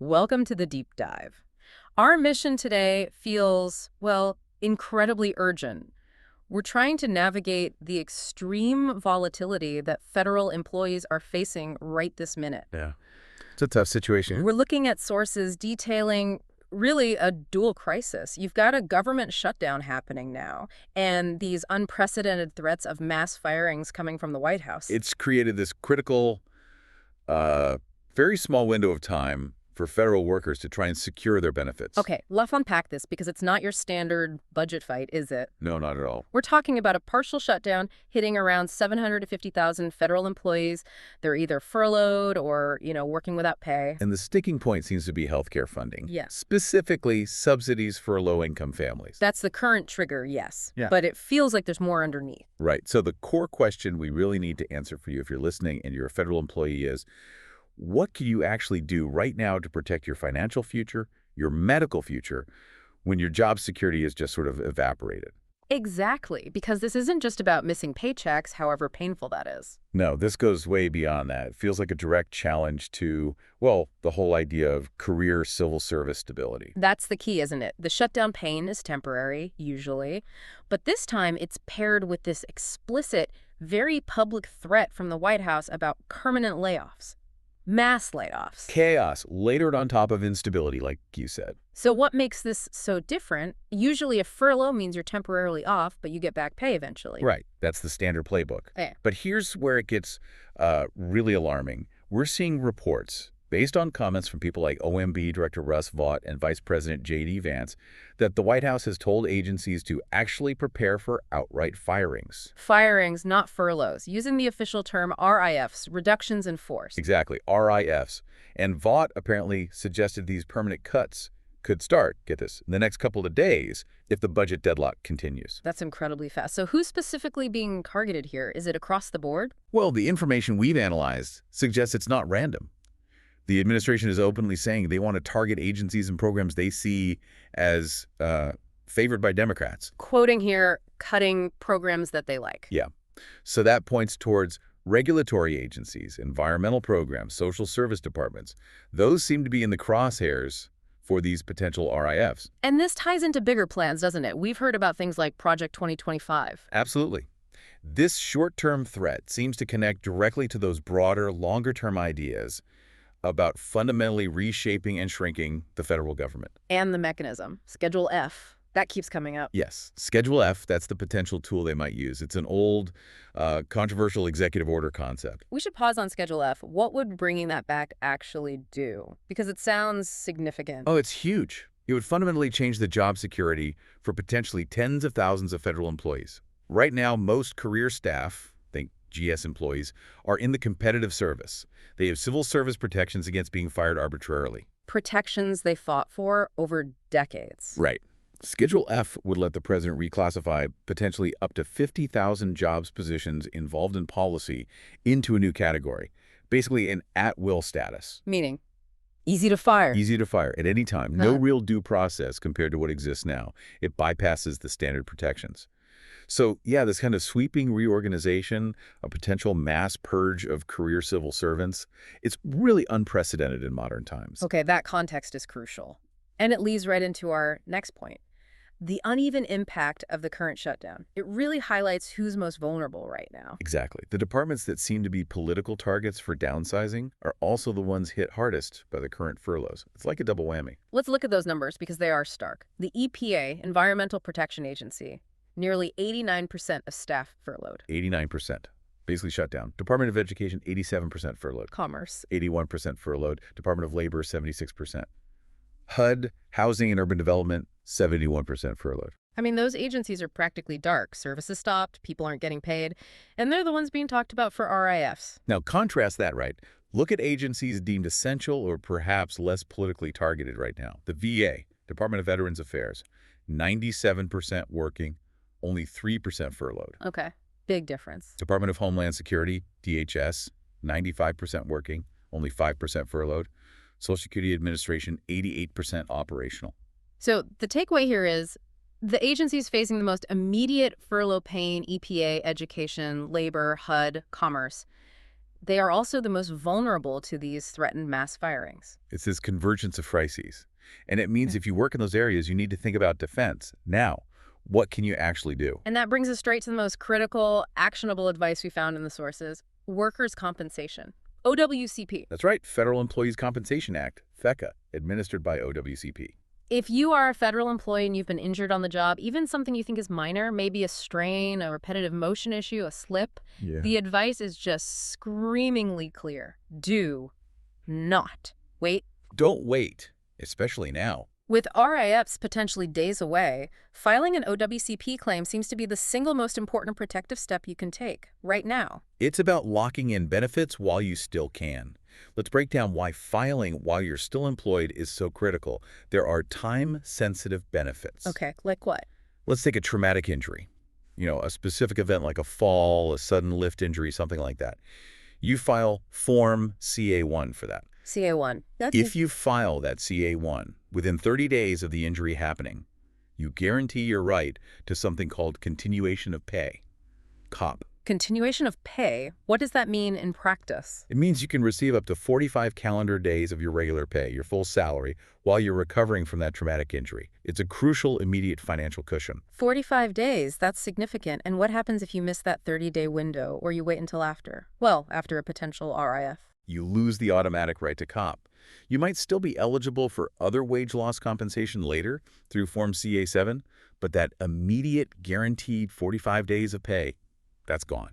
Welcome to the deep dive. Our mission today feels, well, incredibly urgent. We're trying to navigate the extreme volatility that federal employees are facing right this minute. Yeah. It's a tough situation. We're looking at sources detailing really a dual crisis. You've got a government shutdown happening now, and these unprecedented threats of mass firings coming from the White House. It's created this critical, very small window of time for federal workers to try and secure their benefits. Okay, let's unpack this because it's not your standard budget fight, is it? No, not at all. We're talking about a partial shutdown hitting around 750,000 federal employees. They're either furloughed or, working without pay. And the sticking point seems to be healthcare funding. Yes. Specifically, subsidies for low-income families. That's the current trigger, yes. Yeah. But it feels like there's more underneath. Right. So the core question we really need to answer for you if you're listening and you're a federal employee is, what can you actually do right now to protect your financial future, your medical future, when your job security is just sort of evaporated? Exactly, because this isn't just about missing paychecks, however painful that is. No, this goes way beyond that. It feels like a direct challenge to, well, the whole idea of career civil service stability. That's the key, isn't it? The shutdown pain is temporary, usually, but this time it's paired with this explicit, very public threat from the White House about permanent layoffs. Mass layoffs. Chaos layered on top of instability, like you said. So what makes this so different? Usually a furlough means you're temporarily off, but you get back pay eventually. Right. That's the standard playbook. Yeah. But here's where it gets really alarming. We're seeing reports, based on comments from people like OMB Director Russ Vought and Vice President J.D. Vance, that the White House has told agencies to actually prepare for outright firings. Firings, not furloughs. Using the official term RIFs, reductions in force. Exactly, RIFs. And Vought apparently suggested these permanent cuts could start, get this, in the next couple of days if the budget deadlock continues. That's incredibly fast. So who's specifically being targeted here? Is it across the board? Well, the information we've analyzed suggests it's not random. The administration is openly saying they want to target agencies and programs they see as favored by Democrats. Quoting here, cutting programs that they like. Yeah. So that points towards regulatory agencies, environmental programs, social service departments. Those seem to be in the crosshairs for these potential RIFs. And this ties into bigger plans, doesn't it? We've heard about things like Project 2025. Absolutely. This short-term threat seems to connect directly to those broader, longer-term ideas about fundamentally reshaping and shrinking the federal government. And the mechanism, Schedule F, that keeps coming up. Yes. Schedule F, that's the potential tool they might use. It's an old, controversial executive order concept. We should pause on Schedule F. What would bringing that back actually do? Because it sounds significant. Oh, it's huge. It would fundamentally change the job security for potentially tens of thousands of federal employees. Right now, most career staff, think GS employees, are in the competitive service. They have civil service protections against being fired arbitrarily. Protections they fought for over decades. Right. Schedule F would let the president reclassify potentially up to 50,000 jobs positions involved in policy into a new category, basically an at-will status. Meaning, easy to fire. Easy to fire at any time. No real due process compared to what exists now. It bypasses the standard protections. So, yeah, this kind of sweeping reorganization, a potential mass purge of career civil servants, it's really unprecedented in modern times. Okay, that context is crucial. And it leads right into our next point. The uneven impact of the current shutdown. It really highlights who's most vulnerable right now. Exactly. The departments that seem to be political targets for downsizing are also the ones hit hardest by the current furloughs. It's like a double whammy. Let's look at those numbers because they are stark. The EPA, Environmental Protection Agency, nearly 89% of staff furloughed. 89%. Basically shut down. Department of Education, 87% furloughed. Commerce. 81% furloughed. Department of Labor, 76%. HUD, Housing and Urban Development, 71% furloughed. I mean, those agencies are practically dark. Services stopped, people aren't getting paid, and they're the ones being talked about for RIFs. Now, contrast that, right? Look at agencies deemed essential or perhaps less politically targeted right now. The VA, Department of Veterans Affairs, 97% working, only 3% furloughed. Okay, big difference. Department of Homeland Security, DHS, 95% working, only 5% furloughed. Social Security Administration, 88% operational. So the takeaway here is the agencies facing the most immediate furlough pain, EPA, Education, Labor, HUD, Commerce, they are also the most vulnerable to these threatened mass firings. It's this convergence of crises. And it means if you work in those areas, you need to think about defense. Now, what can you actually do? And that brings us straight to the most critical, actionable advice we found in the sources: workers' compensation. OWCP. That's right, Federal Employees Compensation Act, FECA, administered by OWCP. If you are a federal employee and you've been injured on the job, even something you think is minor, maybe a strain, a repetitive motion issue, a slip, the advice is just screamingly clear. Do not wait. Don't wait, especially now. With RIFs potentially days away, filing an OWCP claim seems to be the single most important protective step you can take right now. It's about locking in benefits while you still can. Let's break down why filing while you're still employed is so critical. There are time-sensitive benefits. Okay, like what? Let's take a traumatic injury. A specific event like a fall, a sudden lift injury, something like that. You file Form CA-1 for that. CA-1. If you file that CA-1 within 30 days of the injury happening, you guarantee your right to something called continuation of pay, COP. Continuation of pay? What does that mean in practice? It means you can receive up to 45 calendar days of your regular pay, your full salary, while you're recovering from that traumatic injury. It's a crucial, immediate financial cushion. 45 days, that's significant. And what happens if you miss that 30-day window or you wait until after? Well, after a potential RIF. You lose the automatic right to COP. You might still be eligible for other wage loss compensation later through Form CA-7, but that immediate guaranteed 45 days of pay, that's gone,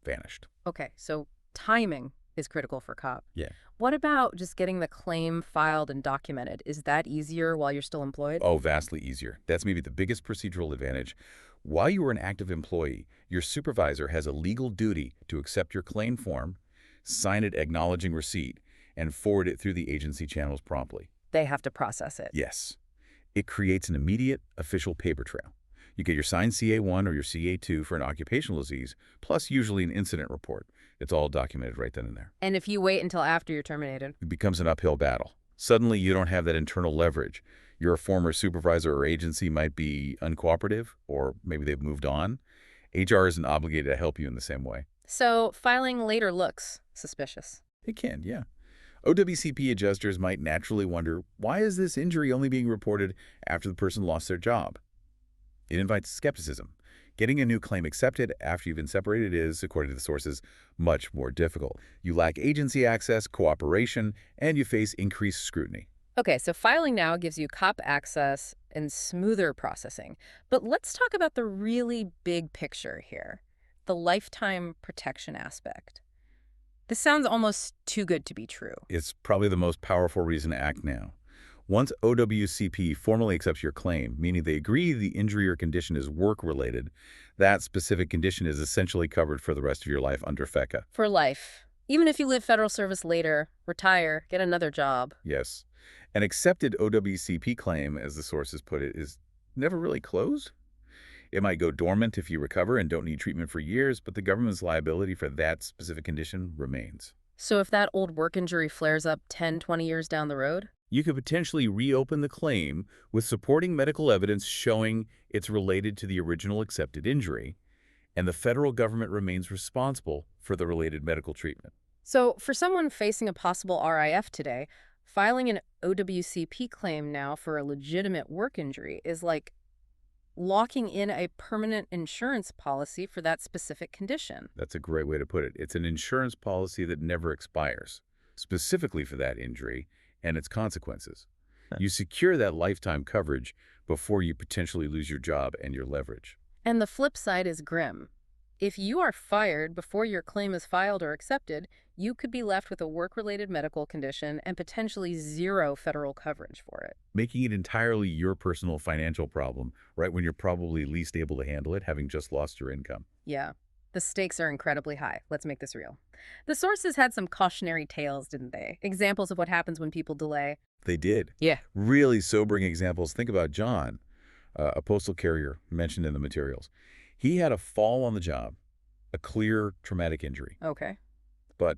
vanished. Okay, so timing is critical for COP. Yeah. What about just getting the claim filed and documented? Is that easier while you're still employed? Oh, vastly easier. That's maybe the biggest procedural advantage. While you are an active employee, your supervisor has a legal duty to accept your claim form, sign it acknowledging receipt, and forward it through the agency channels promptly. They have to process it. Yes. It creates an immediate official paper trail. You get your signed CA-1 or your CA-2 for an occupational disease, plus usually an incident report. It's all documented right then and there. And if you wait until after you're terminated? It becomes an uphill battle. Suddenly, you don't have that internal leverage. Your former supervisor or agency might be uncooperative, or maybe they've moved on. HR isn't obligated to help you in the same way. So filing later looks suspicious. It can, yeah. OWCP adjusters might naturally wonder, why is this injury only being reported after the person lost their job? It invites skepticism. Getting a new claim accepted after you've been separated is, according to the sources, much more difficult. You lack agency access, cooperation, and you face increased scrutiny. Okay, so filing now gives you COP access and smoother processing. But let's talk about the really big picture here, the lifetime protection aspect. This sounds almost too good to be true. It's probably the most powerful reason to act now. Once OWCP formally accepts your claim, meaning they agree the injury or condition is work-related, that specific condition is essentially covered for the rest of your life under FECA. For life. Even if you leave federal service later, retire, get another job. Yes. An accepted OWCP claim, as the sources put it, is never really closed. It might go dormant if you recover and don't need treatment for years, but the government's liability for that specific condition remains. So if that old work injury flares up 10, 20 years down the road? You could potentially reopen the claim with supporting medical evidence showing it's related to the original accepted injury, and the federal government remains responsible for the related medical treatment. So for someone facing a possible RIF today, filing an OWCP claim now for a legitimate work injury is like locking in a permanent insurance policy for that specific condition. That's a great way to put it. It's an insurance policy that never expires, specifically for that injury and its consequences. You secure that lifetime coverage before you potentially lose your job and your leverage. And the flip side is grim. If you are fired before your claim is filed or accepted, you could be left with a work-related medical condition and potentially zero federal coverage for it. Making it entirely your personal financial problem, right when you're probably least able to handle it, having just lost your income. Yeah. The stakes are incredibly high. Let's make this real. The sources had some cautionary tales, didn't they? Examples of what happens when people delay. They did. Yeah. Really sobering examples. Think about John, a postal carrier mentioned in the materials. He had a fall on the job, a clear traumatic injury. Okay. But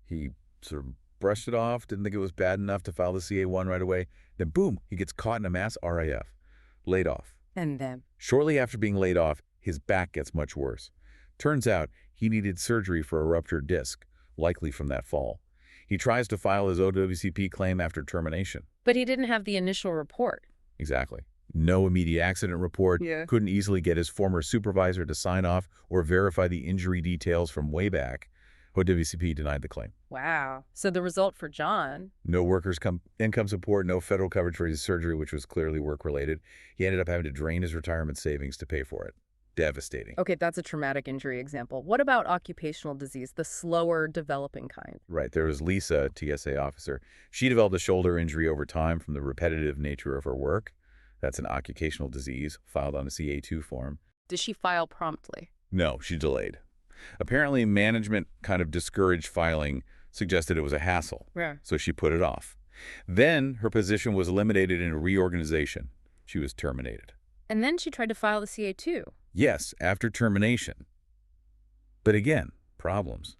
he sort of brushed it off, didn't think it was bad enough to file the CA-1 right away. Then boom, he gets caught in a mass RIF, laid off. And then? Shortly after being laid off, his back gets much worse. Turns out he needed surgery for a ruptured disc, likely from that fall. He tries to file his OWCP claim after termination. But he didn't have the initial report. Exactly. No immediate accident report, Yeah. couldn't easily get his former supervisor to sign off or verify the injury details from way back. OWCP denied the claim. Wow. So the result for John. No workers' income support, no federal coverage for his surgery, which was clearly work-related. He ended up having to drain his retirement savings to pay for it. Devastating. Okay, that's a traumatic injury example. What about occupational disease, the slower developing kind? Right. There was Lisa, a TSA officer. She developed a shoulder injury over time from the repetitive nature of her work. That's an occupational disease, filed on a CA2 form. Did she file promptly? No, she delayed. Apparently, management kind of discouraged filing, suggested it was a hassle. Yeah. So she put it off. Then her position was eliminated in a reorganization. She was terminated. And then she tried to file the CA2. Yes, after termination. But again, problems.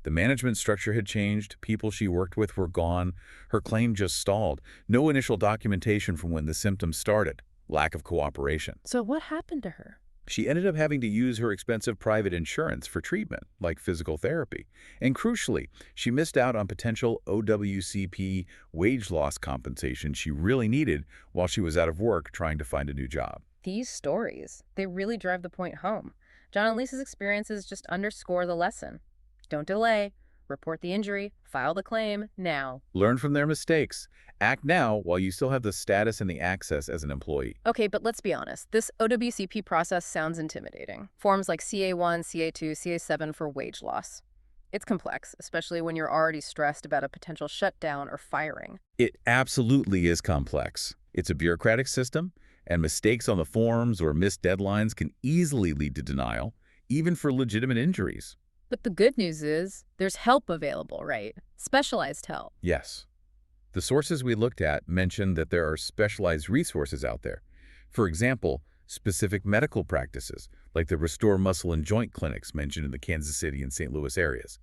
The management structure had changed, people she worked with were gone, her claim just stalled, no initial documentation from when the symptoms started, lack of cooperation. So what happened to her? She ended up having to use her expensive private insurance for treatment, like physical therapy. And crucially, she missed out on potential OWCP wage loss compensation she really needed while she was out of work trying to find a new job. These stories, they really drive the point home. John and Lisa's experiences just underscore the lesson. Don't delay. Report the injury. File the claim now. Learn from their mistakes. Act now while you still have the status and the access as an employee. Okay, but let's be honest. This OWCP process sounds intimidating. Forms like CA1, CA2, CA7 for wage loss. It's complex, especially when you're already stressed about a potential shutdown or firing. It absolutely is complex. It's a bureaucratic system, and mistakes on the forms or missed deadlines can easily lead to denial, even for legitimate injuries. But the good news is there's help available, right? Specialized help. Yes. The sources we looked at mentioned that there are specialized resources out there. For example, specific medical practices, like the Restore Muscle and Joint clinics mentioned in the Kansas City and St. Louis areas,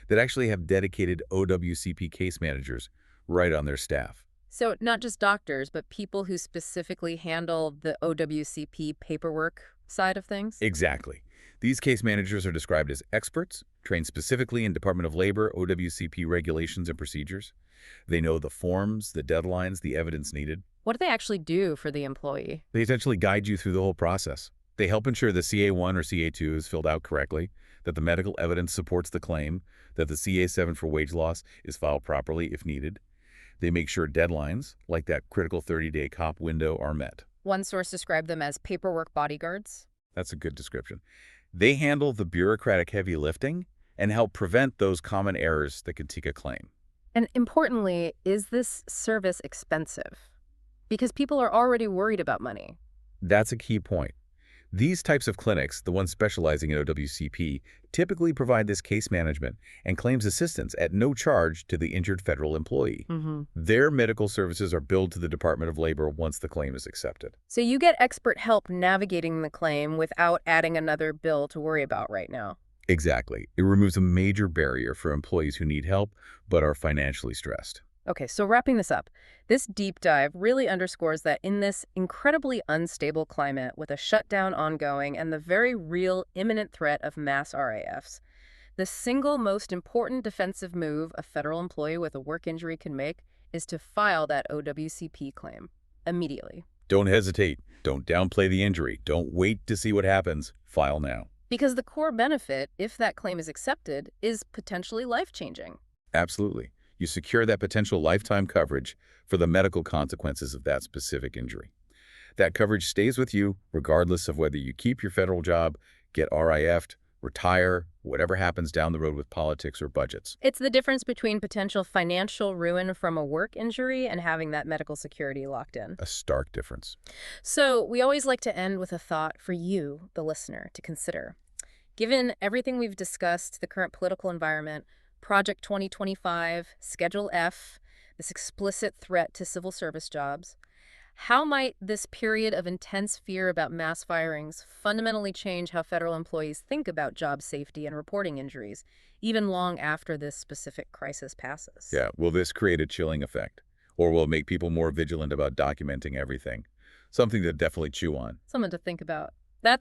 that actually have dedicated OWCP case managers right on their staff. So not just doctors, but people who specifically handle the OWCP paperwork side of things? Exactly. These case managers are described as experts, trained specifically in Department of Labor, OWCP regulations and procedures. They know the forms, the deadlines, the evidence needed. What do they actually do for the employee? They essentially guide you through the whole process. They help ensure the CA1 or CA2 is filled out correctly, that the medical evidence supports the claim, that the CA7 for wage loss is filed properly if needed. They make sure deadlines, like that critical 30-day COP window, are met. One source described them as paperwork bodyguards. That's a good description. They handle the bureaucratic heavy lifting and help prevent those common errors that could take a claim. And importantly, is this service expensive? Because people are already worried about money. That's a key point. These types of clinics, the ones specializing in OWCP, typically provide this case management and claims assistance at no charge to the injured federal employee. Their medical services are billed to the Department of Labor once the claim is accepted. So you get expert help navigating the claim without adding another bill to worry about right now. Exactly. It removes a major barrier for employees who need help but are financially stressed. Okay, so wrapping this up, this deep dive really underscores that in this incredibly unstable climate with a shutdown ongoing and the very real imminent threat of mass RAFs, the single most important defensive move a federal employee with a work injury can make is to file that OWCP claim immediately. Don't hesitate. Don't downplay the injury. Don't wait to see what happens. File now. Because the core benefit, if that claim is accepted, is potentially life-changing. Absolutely. You secure that potential lifetime coverage for the medical consequences of that specific injury. That coverage stays with you regardless of whether you keep your federal job, get RIF'd, retire, whatever happens down the road with politics or budgets. It's the difference between potential financial ruin from a work injury and having that medical security locked in. A stark difference. So we always like to end with a thought for you, the listener, to consider. Given everything we've discussed, the current political environment, Project 2025, Schedule F, this explicit threat to civil service jobs, how might this period of intense fear about mass firings fundamentally change how federal employees think about job safety and reporting injuries, even long after this specific crisis passes? Yeah, will this create a chilling effect? Or will it make people more vigilant about documenting everything? Something to definitely chew on. Something to think about. That's all.